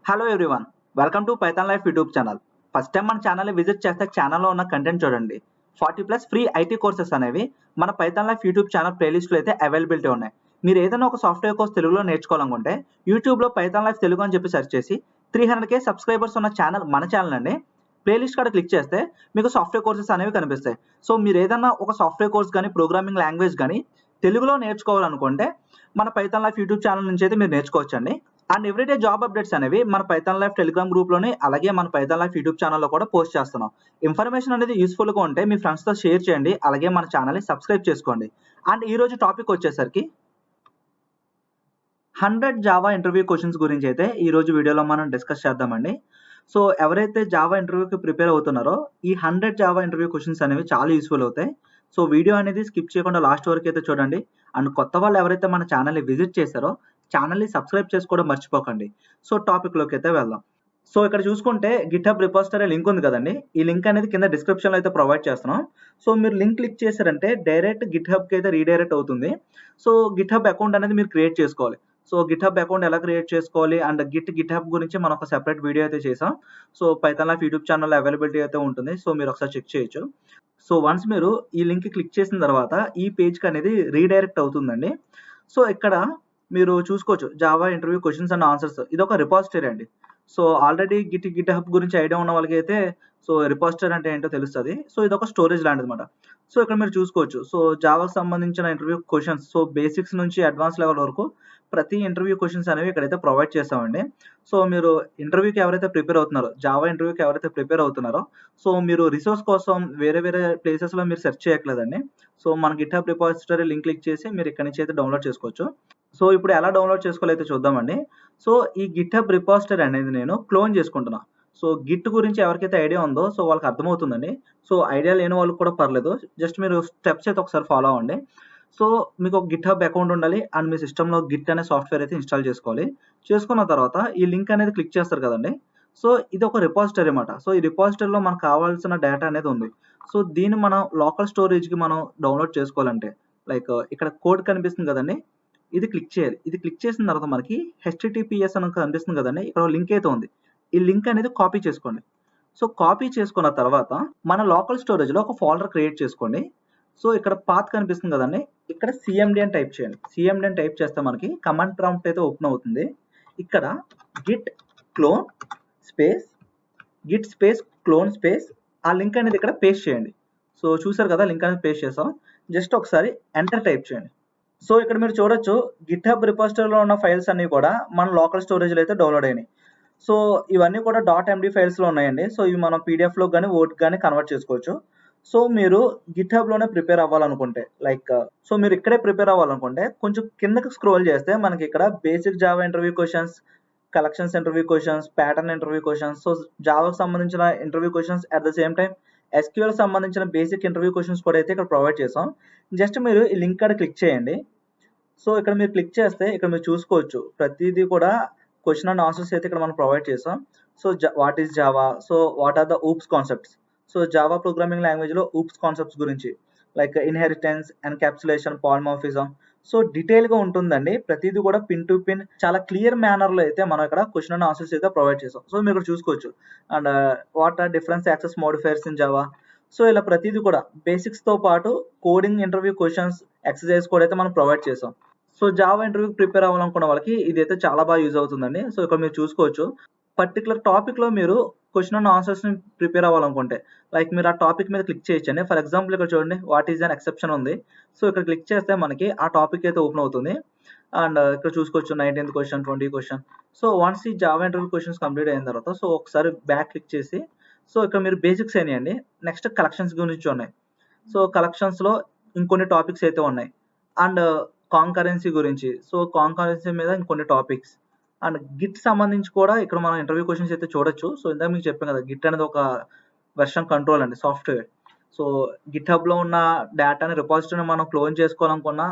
Hello everyone, welcome to Python life YouTube channel. First time మన ఛానల్ని visit చేస్తే ఛానల్లో ఉన్న కంటెంట్ చూడండి. 40+ ఫ్రీ ఐటీ కోర్సెస్ అనేవి మన పైథాన్ లైఫ్ యూట్యూబ్ ఛానల్ ప్లేలిస్ట్లో అయితే అవైలబిలిటీ ఉన్నాయి. మీరు ఏదైనా ఒక సాఫ్ట్వేర్ కోర్స్ తెలుగులో నేర్చుకోవాలనుకుంటే యూట్యూబ్లో పైథాన్ లైఫ్ తెలుగు అని చెప్పి సెర్చ్ చేసి 300K సబ్స్క్రైబర్స్ ఉన్న ఛానల్ మన ఛానల్ అండి. ప్లేలిస్ట్ కాడ క్లిక్ చేస్తే మీకు సాఫ్ట్వేర్ కోర్సెస్ అనేవి కనిపిస్తాయి. సో మీరు ఏదైనా ఒక సాఫ్ట్వేర్ కోర్స్ కానీ ప్రోగ్రామింగ్ లాంగ్వేజ్ కానీ తెలుగులో నేర్చుకోవాలనుకుంటే మన పైథాన్ లైఫ్ యూట్యూబ్ ఛానల్ నుంచి అయితే మీరు నేర్చుకోవచ్చండి. అండ్ ఎవ్రీడే జాబ్ అప్డేట్స్ అనేవి మన పైథాన్ లైఫ్ టెలిగ్రామ్ గ్రూప్లోని అలాగే మన పైథాన్ లైఫ్ యూట్యూబ్ ఛానల్లో కూడా పోస్ట్ చేస్తున్నాం. ఇన్ఫర్మేషన్ అనేది యూస్ఫుల్గా ఉంటే మీ ఫ్రెండ్స్తో షేర్ చేయండి, అలాగే మన ఛానల్ని సబ్స్క్రైబ్ చేసుకోండి. అండ్ ఈరోజు టాపిక్ వచ్చేసరికి 100 జావా ఇంటర్వ్యూ క్వశ్చన్స్ గురించి అయితే ఈరోజు వీడియోలో మనం డిస్కస్ చేద్దామండి. సో ఎవరైతే జావా ఇంటర్వ్యూకి ప్రిపేర్ అవుతున్నారో ఈ 100 జావా ఇంటర్వ్యూ క్వశ్చన్స్ అనేవి చాలా యూస్ఫుల్ అవుతాయి. సో వీడియో అనేది స్కిప్ చేయకుండా లాస్ట్ వరకు అయితే చూడండి. అండ్ కొత్త వాళ్ళు ఎవరైతే మన ఛానల్ని విజిట్ చేశారో ఛానల్ని సబ్స్క్రైబ్ చేసుకోవడం మర్చిపోకండి. సో టాపిక్లోకి అయితే వెళ్దాం. సో ఇక్కడ చూసుకుంటే గిట్హబ్ రిపోజిటరీ లింక్ ఉంది కదండి, ఈ లింక్ అనేది కింద డిస్క్రిప్షన్లో అయితే ప్రొవైడ్ చేస్తున్నాం. సో మీరు లింక్ క్లిక్ చేశారంటే డైరెక్ట్ గిట్హబ్కి అయితే రీడైరెక్ట్ అవుతుంది. సో గిట్హబ్ అకౌంట్ అనేది మీరు క్రియేట్ చేసుకోవాలి. సో గిట్హబ్ అకౌంట్ ఎలా క్రియేట్ చేసుకోవాలి అండ్ గిట్హబ్ గురించి మనం ఒక సెపరేట్ వీడియో అయితే చేసాం. So Python life YouTube channel availability అయితే ఉంటుంది. సో మీరు ఒకసారి చెక్ చేయొచ్చు. సో వన్స్ మీరు ఈ లింక్ క్లిక్ చేసిన తర్వాత ఈ పేజ్కి అనేది రీడైరెక్ట్ అవుతుందండి. సో ఇక్కడ మీరు చూసుకోవచ్చు Java interview questions and answers, ఇది ఒక రిపోజిటరీ అండి. సో ఆల్రెడీ గిట్హబ్ గురించి ఐడియా ఉన్న వాళ్ళకి అయితే సో రిపోజిటరీ అంటే ఏంటో తెలుస్తుంది. సో ఇది ఒక స్టోరేజ్ లాంటిది అనమాట. సో ఇక్కడ మీరు చూసుకోవచ్చు. సో జావాకి సంబంధించిన ఇంటర్వ్యూ క్వశ్చన్స్, సో బేసిక్స్ నుంచి అడ్వాన్స్ లెవెల్ వరకు ప్రతి ఇంటర్వ్యూ క్వశ్చన్స్ అనేవి ఇక్కడైతే ప్రొవైడ్ చేస్తామండి. సో మీరు ఇంటర్వ్యూకి ఎవరైతే ప్రిపేర్ అవుతున్నారో, జావా ఇంటర్వ్యూకి ఎవరైతే ప్రిపేర్ అవుతున్నారో, సో మీరు రిసోర్స్ కోసం వేరే వేరే ప్లేసెస్లో మీరు సెర్చ్ చేయట్లేదండి. సో మన గిట్హబ్ రిపోజిటరీ లింక్ క్లిక్ చేసి మీరు ఇక్కడ నుంచి అయితే డౌన్లోడ్ చేసుకోవచ్చు. సో ఇప్పుడు ఎలా డౌన్లోడ్ చేసుకోవాలైతే చూద్దామండి. సో ఈ గిట్హబ్ రిపోజిటరీ అనేది నేను క్లోన్ చేసుకుంటున్నా. సో గిట్ గురించి ఎవరికైతే ఐడియా ఉందో సో వాళ్ళకి అర్థమవుతుందండి. సో ఐడియా లేని వాళ్ళకి కూడా పర్లేదు, జస్ట్ మీరు స్టెప్స్ అయితే ఒకసారి ఫాలో అవ్వండి. సో మీకు ఒక గిట్హబ్ అకౌంట్ ఉండాలి అండ్ మీ సిస్టంలో గిట్ అనే సాఫ్ట్వేర్ అయితే ఇన్స్టాల్ చేసుకోవాలి. చేసుకున్న తర్వాత ఈ లింక్ అనేది క్లిక్ చేస్తారు కదండి. సో ఇది ఒక రిపోజిటరీ అనమాట. సో ఈ రిపోజిటరీలో మనకు కావాల్సిన డేటా అనేది ఉంది. సో దీన్ని మనం లోకల్ స్టోరేజ్కి మనం డౌన్లోడ్ చేసుకోవాలంటే లైక్ ఇక్కడ కోడ్ కనిపిస్తుంది కదండి, ఇది క్లిక్ చేయాలి. ఇది క్లిక్ చేసిన తర్వాత మనకి HTTPS అని కనిపిస్తుంది కదండి, ఇక్కడ లింక్ అయితే ఉంది. ఈ లింక్ అనేది కాపీ చేసుకోండి. సో కాపీ చేసుకున్న తర్వాత మన లోకల్ స్టోరేజ్లో ఒక ఫోల్డర్ క్రియేట్ చేసుకోండి. సో ఇక్కడ పాత్ కనిపిస్తుంది కదండి, ఇక్కడ CMD అని టైప్ చేయండి. CMD అని టైప్ చేస్తే మనకి కమాండ్ ప్రాంప్ట్ అయితే ఓపెన్ అవుతుంది. ఇక్కడ Git clone space clone space ఆ లింక్ అనేది ఇక్కడ పేస్ట్ చేయండి. సో చూసారు కదా లింక్ అనేది పేస్ట్ చేసాం. జస్ట్ ఒకసారి ఎంటర్ టైప్ చేయండి. సో ఇక్కడ మీరు చూడొచ్చు గిట్హబ్ రిపోజిటరీలో ఉన్న ఫైల్స్ అన్ని కూడా మన లోకల్ స్టోరేజ్లో అయితే డౌన్లోడ్ అయినాయి. సో ఇవన్నీ కూడా .md ఫైల్స్లో ఉన్నాయండి. సో ఇవి మనం పీడిఎఫ్లో కానీ వర్డ్ కానీ కన్వర్ట్ చేసుకోవచ్చు. సో మీరు గిట్హబ్లోనే ప్రిపేర్ అవ్వాలనుకుంటే లైక్ సో మీరు ఇక్కడే ప్రిపేర్ అవ్వాలనుకుంటే కొంచెం కిందకి స్క్రోల్ చేస్తే మనకి ఇక్కడ basic Java interview questions, collections interview questions, pattern interview questions, so జావాకి సంబంధించిన interview questions at the same time SQL సంబంధించిన బేసిక్ ఇంటర్వ్యూ క్వశ్చన్స్ కూడా అయితే ఇక్కడ ప్రొవైడ్ చేసాం. జస్ట్ మీరు ఈ లింక్ కాడ క్లిక్ చేయండి. సో ఇక్కడ మీరు క్లిక్ చేస్తే ఇక్కడ మీరు చూసుకోవచ్చు ప్రతిదీ కూడా క్వశ్చన్ అండ్ ఆన్సర్స్ అయితే ఇక్కడ మనం ప్రొవైడ్ చేసాం. So what is Java, so what are the OOPs concepts, so Java programming లాంగ్వేజ్లో ఊప్స్ కాన్సెప్ట్స్ గురించి like inheritance, encapsulation, polymorphism, so డీటెయిల్గా ఉంటుందండి. ప్రతిదీ కూడా పిన్ టు పిన్ చాలా క్లియర్ మేనర్లో అయితే మనం ఇక్కడ క్వశ్చన్ అండ్ ఆన్సర్స్ అయితే ప్రొవైడ్ చేసాం. సో మీరు ఇక్కడ చూసుకోవచ్చు. And what are difference access modifiers in Java, so ఇలా ప్రతిదీ కూడా బేసిక్స్తో పాటు కోడింగ్ ఇంటర్వ్యూ క్వశ్చన్స్ ఎక్సర్సైజ్ కూడా అయితే మనం ప్రొవైడ్ చేసాం. సో జావా ఇంటర్వ్యూకి ప్రిపేర్ అవ్వాలనుకున్న వాళ్ళకి ఇది అయితే చాలా బాగా యూజ్ అవుతుందండి. సో ఇక్కడ మీరు చూసుకోవచ్చు పర్టికులర్ టాపిక్లో మీరు క్వశ్చన్ అండ్ ఆన్సర్స్ని ప్రిపేర్ అవ్వాలనుకుంటే లైక్ మీరు ఆ టాపిక్ మీద క్లిక్ చేయొచ్చండి. ఫర్ ఎగ్జాంపుల్ ఇక్కడ చూడండి వాట్ ఈజ్ అన్ ఎక్సెప్షన్ ఉంది. సో ఇక్కడ క్లిక్ చేస్తే మనకి ఆ టాపిక్ అయితే ఓపెన్ అవుతుంది. అండ్ ఇక్కడ చూసుకోవచ్చు 19th question, 20 question. So once ఈ జావా ఇంటర్వ్యూ క్వశ్చన్స్ కంప్లీట్ అయిన తర్వాత సో ఒకసారి బ్యాక్ క్లిక్ చేసి సో ఇక్కడ మీరు బేసిక్స్ అయినాయండి. నెక్స్ట్ కలెక్షన్స్ గురించి ఉన్నాయి. సో కలెక్షన్స్లో ఇంకొన్ని టాపిక్స్ అయితే ఉన్నాయి. అండ్ కాంకరెన్సీ గురించి, సో కాంకరెన్సీ మీద ఇంకొన్ని టాపిక్స్. అండ్ గిట్ సంబంధించి కూడా ఇక్కడ మనం ఇంటర్వ్యూ క్వశ్చన్స్ అయితే చూడొచ్చు. సో ఇందాక మీకు చెప్పాను కదా గిట్ అనేది ఒక వెర్షన్ కంట్రోల్ అండి, సాఫ్ట్వేర్. సో గిట్హబ్లో ఉన్న డేటాని రిపాజిటరీని మనం క్లోన్ చేసుకోవాలనుకున్నా,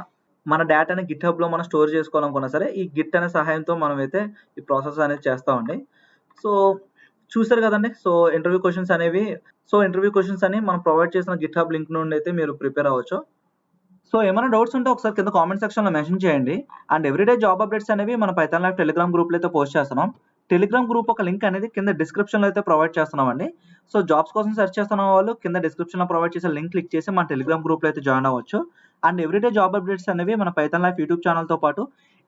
మన డేటాని గిట్హబ్లో మనం స్టోర్ చేసుకోవాలనుకున్నా సరే ఈ గిట్ అనే సహాయంతో మనం అయితే ఈ ప్రాసెస్ అనేది చేస్తామండి. సో చూసారు కదండి. సో ఇంటర్వ్యూ క్వశ్చన్స్ అని మనం ప్రొవైడ్ చేసిన గిట్హబ్ లింక్ నుండి అయితే మీరు ప్రిపేర్ అవ్వచ్చు. సో ఏమైనా డౌట్స్ ఉంటే ఒకసారి కింద కామెంట్ సెక్షన్లో మెన్షన్ చేయండి. అండ్ ఎవ్రీడే జాబ్ అప్డేట్స్ అనేవి మన పైథాన్ లైఫ్ టెలిగ్రామ్ గ్రూప్లో అయితే పోస్ట్ చేస్తున్నాం. టెలిగ్రామ్ గ్రూప్ ఒక లింక్ అనేది కింద డిస్క్రిప్షన్‌లో అయితే ప్రొవైడ్ చేస్తున్నామండి. సో, జాబ్స్ కోసం సెర్చ్ చేస్తున్న వాళ్ళు కింద డిస్క్రిప్షన్‌లో ప్రొవైడ్ చేసే లింక్ క్లిక్ చేసి మన టెలిగ్రామ్ గ్రూప్‌లో అయితే జాయిన్ అవ్వచ్చు. అండ్ ఎవ్రీడే జాబ్ అప్డేట్స్ అనేవి మన పైథాన్ లైఫ్ యూట్యూబ్ ఛానెల్‌తో పాటు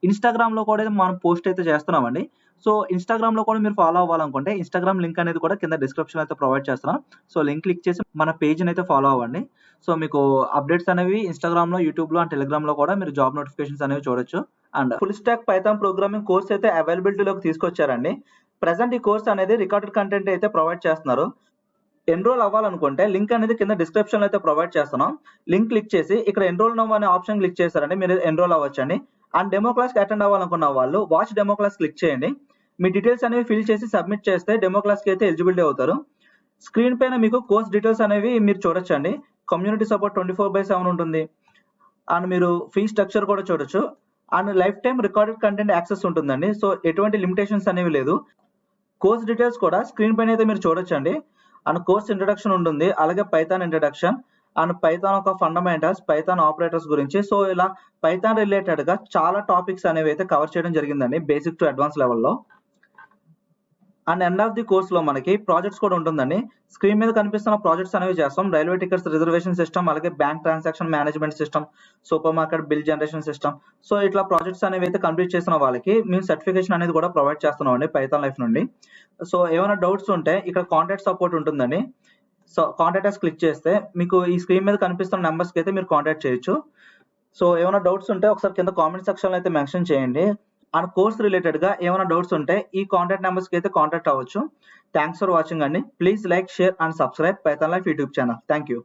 ఇన్‌స్టాగ్రామ్‌లో కూడా మనం పోస్ట్ అయితే చేస్తున్నామండి. సో, ఇన్‌స్టాగ్రామ్‌లో కూడా మీరు ఫాలో అవ్వాలనుకుంటే ఇన్‌స్టాగ్రామ్ లింక్ అనేది కూడా కింద డిస్క్రిప్షన్‌లో అయితే ప్రొవైడ్ చేస్తున్నాం. సో, లింక్ క్లిక్ చేసి మన పేజ్‌ని అయితే ఫాలో అవ్వండి. సో, మీకు అప్డేట్స్ అనేవి ఇన్‌స్టాగ్రామ్‌లో, యూట్యూబ్‌లో అండ్ టెలిగ్రామ్‌లో కూడా మీరు జాబ్ నోటిఫికేషన్స్ అనేవి చూడొచ్చు. And full stack Python programming course అయితే అవైలబిలిటీలోకి తీసుకొచ్చారండి. ప్రెజెంట్ ఈ కోర్స్ అనేది రికార్డెడ్ కంటెంట్ అయితే ప్రొవైడ్ చేస్తున్నారు. ఎన్రోల్ అవ్వాలనుకుంటే లింక్ అనేది కింద డిస్క్రిప్షన్‌లో అయితే ప్రొవైడ్ చేస్తున్నాం. లింక్ క్లిక్ చేసి ఇక్కడ ఎన్రోల్ నౌ అనే ఆప్షన్ క్లిక్ చేశారంటే మీరు ఎన్రోల్ అవ్వచ్చండి. అండ్ డెమో క్లాస్‌కి అటెండ్ అవ్వాలనుకున్న వాళ్ళు వాచ్ డెమో క్లాస్ క్లిక్ చేయండి. మీ డీటెయిల్స్ అనేవి ఫిల్ చేసి సబ్మిట్ చేస్తే డెమో క్లాస్‌కి అయితే ఎలిజిబిలిటీ అవుతారు. స్క్రీన్ పైన మీకు కోర్స్ డీటెయిల్స్ అనేవి మీరు చూడొచ్చండి. కమ్యూనిటీ సపోర్ట్ 24/7 ఉంటుంది. అండ్ మీరు ఫీ స్ట్రక్చర్ కూడా చూడొచ్చు. And life time recorded content access ఉంటుందండి. సో, ఎటువంటి లిమిటేషన్స్ అనేవి లేదు. కోర్స్ డీటెయిల్స్ కూడా స్క్రీన్ పైన అయితే మీరు చూడొచ్చండి. అండ్ కోర్స్ ఇంట్రడక్షన్ ఉంటుంది. అలాగే పైథాన్ ఇంట్రడక్షన్ అండ్ పైథాన్ యొక్క ఫండమెంటల్స్, పైథాన్ ఆపరేటర్స్ గురించి. సో, ఇలా పైథాన్ రిలేటెడ్‌గా చాలా టాపిక్స్ అనేవి అయితే కవర్ చేయడం జరిగిందండి. బేసిక్ టు అడ్వాన్స్ లెవెల్‌లో. అండ్ ఎండ్ ఆఫ్ ది కోర్స్‌లో మనకి ప్రాజెక్ట్స్ కూడా ఉంటుందండి. స్క్రీన్ మీద కనిపిస్తున్న ప్రాజెక్ట్స్ అనేవి చేస్తాం. రైల్వే టికెట్స్ రిజర్వేషన్ సిస్టమ్, అలాగే bank transaction management system, super market bill generation system. So, ఇట్లా ప్రాజెక్ట్స్ అనేవి అయితే కంప్లీట్ చేసిన వాళ్ళకి మేము సర్టిఫికేషన్ అనేది కూడా ప్రొవైడ్ చేస్తున్నామండి పైథాన్ లైఫ్ నుండి. సో, ఏమైనా డౌట్స్ ఉంటే ఇక్కడ కాంటాక్ట్ సపోర్ట్ ఉంటుందండి. సో, కాంటాక్ట్ అస్ క్లిక్ చేస్తే మీకు ఈ స్క్రీన్ మీద కనిపిస్తున్న నంబర్స్‌కి అయితే మీరు కాంటాక్ట్ చేయొచ్చు. సో, ఏమైనా డౌట్స్ ఉంటే ఒకసారి కింద కామెంట్ సెక్షన్‌లో అయితే మెన్షన్ చేయండి. అండ్ కోర్స్ రిలేటెడ్‌గా ఏమైనా డౌట్స్ ఉంటే ఈ కాంటాక్ట్ నంబర్స్‌కి అయితే కాంటాక్ట్ అవ్వచ్చు. థాంక్స్ ఫర్ వాచింగ్ అండి. Please like, share and subscribe Python life YouTube channel. Thank you.